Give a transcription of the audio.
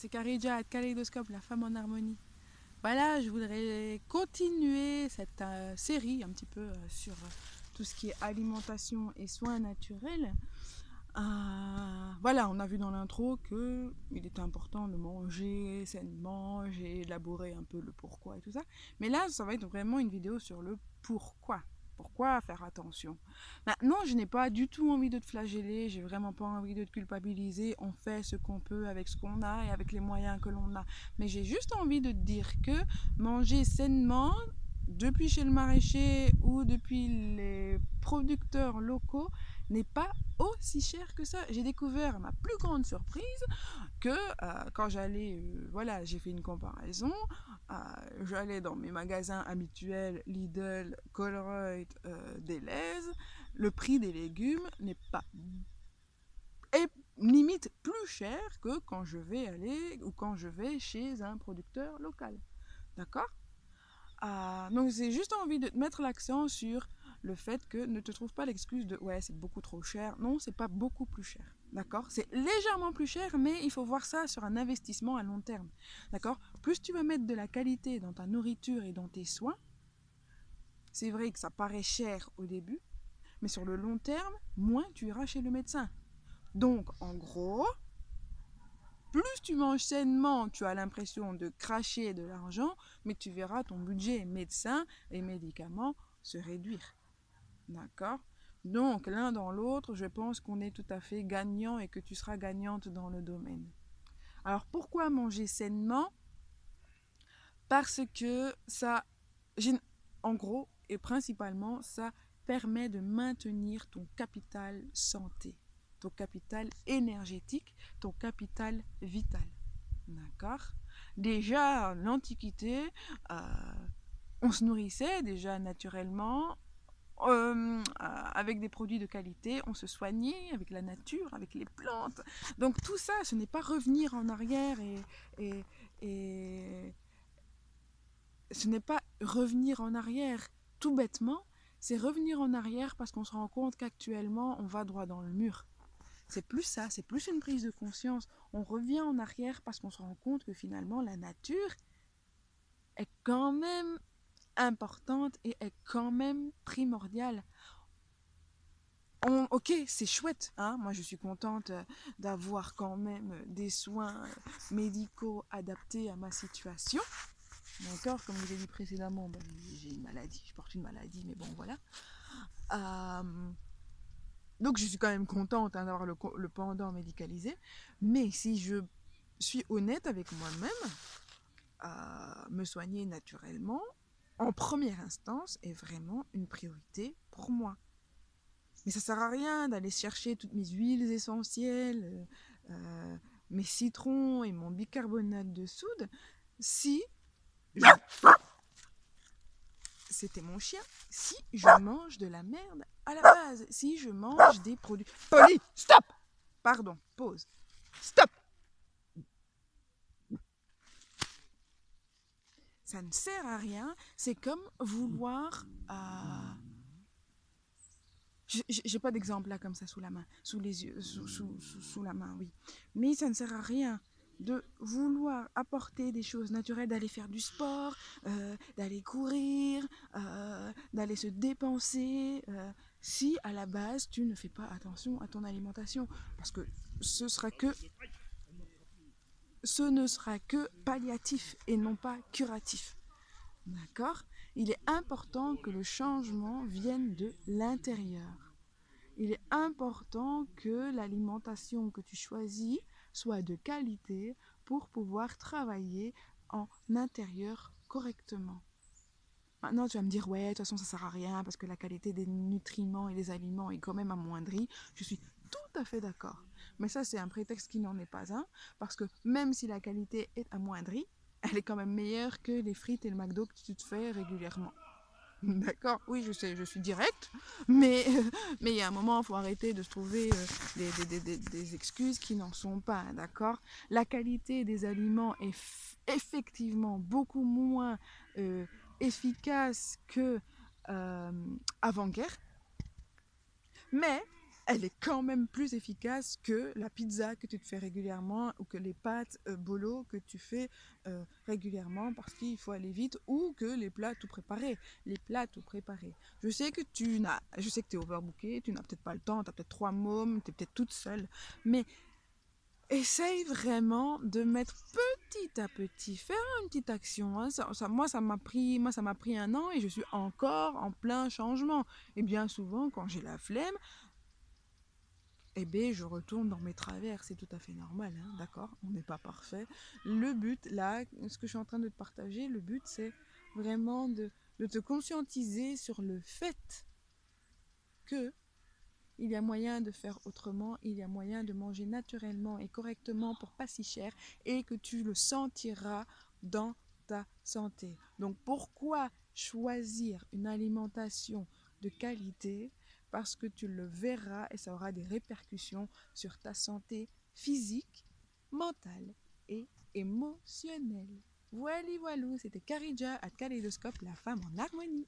c'est Karidja, Kaléidoscope, la femme en harmonie. Voilà, je voudrais continuer cette série un petit peu sur tout ce qui est alimentation et soins naturels. Voilà, on a vu dans l'intro qu'il était important de manger sainement, j'ai élaboré un peu le pourquoi et tout ça. Mais là, ça va être vraiment une vidéo sur le pourquoi. Pourquoi faire attention? Maintenant, je n'ai pas du tout envie de te flageller, j'ai vraiment pas envie de te culpabiliser. On fait ce qu'on peut avec ce qu'on a et avec les moyens que l'on a. Mais j'ai juste envie de te dire que manger sainement, depuis chez le maraîcher ou depuis les producteurs locaux, n'est pas aussi cher que ça. J'ai découvert, ma plus grande surprise, que quand j'allais, voilà, j'ai fait une comparaison, j'allais dans mes magasins habituels, Lidl, Colruyt, Delhaize, le prix des légumes n'est pas est limite plus cher que quand je vais aller ou quand je vais chez un producteur local. D'accord? Donc j'ai juste envie de mettre l'accent sur le fait que ne te trouve pas l'excuse de ouais c'est beaucoup trop cher. Non, c'est pas beaucoup plus cher. D'accord? C'est légèrement plus cher, mais il faut voir ça sur un investissement à long terme. D'accord? Plus tu vas mettre de la qualité dans ta nourriture et dans tes soins, c'est vrai que ça paraît cher au début, mais sur le long terme, moins tu iras chez le médecin. Donc en gros, plus tu manges sainement, tu as l'impression de cracher de l'argent, mais tu verras ton budget médecin et médicaments se réduire. D'accord? Donc, l'un dans l'autre, je pense qu'on est tout à fait gagnant et que tu seras gagnante dans le domaine. Alors, pourquoi manger sainement? Parce que ça, en gros et principalement, ça permet de maintenir ton capital santé, ton capital énergétique, ton capital vital. D'accord? Déjà, en l'Antiquité, on se nourrissait déjà naturellement, avec des produits de qualité, on se soignait avec la nature, avec les plantes. Donc tout ça, ce n'est pas revenir en arrière et, et ce n'est pas revenir en arrière tout bêtement, c'est revenir en arrière parce qu'on se rend compte qu'actuellement, on va droit dans le mur. C'est plus ça, c'est plus une prise de conscience. On revient en arrière parce qu'on se rend compte que finalement, la nature est quand même importante et est quand même primordiale. Ok, c'est chouette, hein. Moi je suis contente d'avoir quand même des soins médicaux adaptés à ma situation. D'accord, comme je l'ai dit précédemment, ben, j'ai une maladie, je porte une maladie, mais bon voilà. Donc je suis quand même contente hein, d'avoir le pendant médicalisé. Mais si je suis honnête avec moi-même, me soigner naturellement, en première instance, est vraiment une priorité pour moi. Mais ça sert à rien d'aller chercher toutes mes huiles essentielles, mes citrons et mon bicarbonate de soude si je... C'était mon chien. Si je mange de la merde à la base, si je mange des produits... Polly, stop! Pardon, pause. Stop! Ça ne sert à rien. C'est comme vouloir... J'ai pas d'exemple là comme ça sous la main, sous les yeux, sous la main, oui. Mais ça ne sert à rien de vouloir apporter des choses naturelles, d'aller faire du sport, d'aller courir, d'aller se dépenser, si à la base tu ne fais pas attention à ton alimentation. Parce que ce ne sera que palliatif et non pas curatif. D'accord? Il est important que le changement vienne de l'intérieur. Il est important que l'alimentation que tu choisis soit de qualité pour pouvoir travailler en intérieur correctement. Maintenant, tu vas me dire, ouais, de toute façon, ça sert à rien parce que la qualité des nutriments et des aliments est quand même amoindrie. Je suis tout à fait d'accord. Mais ça, c'est un prétexte qui n'en est pas un, parce que même si la qualité est amoindrie, elle est quand même meilleure que les frites et le McDo que tu te fais régulièrement. D'accord, oui, je sais, je suis directe, mais il y a un moment, il faut arrêter de se trouver des excuses qui n'en sont pas, d'accord? La qualité des aliments est effectivement beaucoup moins efficace que avant-guerre, mais elle est quand même plus efficace que la pizza que tu te fais régulièrement ou que les pâtes bolo que tu fais régulièrement parce qu'il faut aller vite ou que les plats tout préparés. Les plats tout préparés. Je sais que tu es overbooké, tu n'as peut-être pas le temps, tu as peut-être 3 mômes, tu es peut-être toute seule, mais essaye vraiment de mettre petit à petit, faire une petite action. Hein. Moi, ça m'a pris 1 an et je suis encore en plein changement. Et bien souvent, quand j'ai la flemme, eh bien, je retourne dans mes travers. C'est tout à fait normal, hein, d'accord? On n'est pas parfait. Le but, là, ce que je suis en train de te partager, le but, c'est vraiment de te conscientiser sur le fait que il y a moyen de faire autrement, il y a moyen de manger naturellement et correctement pour pas si cher et que tu le sentiras dans ta santé. Donc pourquoi choisir une alimentation de qualité? Parce que tu le verras et ça aura des répercussions sur ta santé physique, mentale et émotionnelle. Voilà, voilà, c'était Karidja à Kaléidoscope, la femme en harmonie.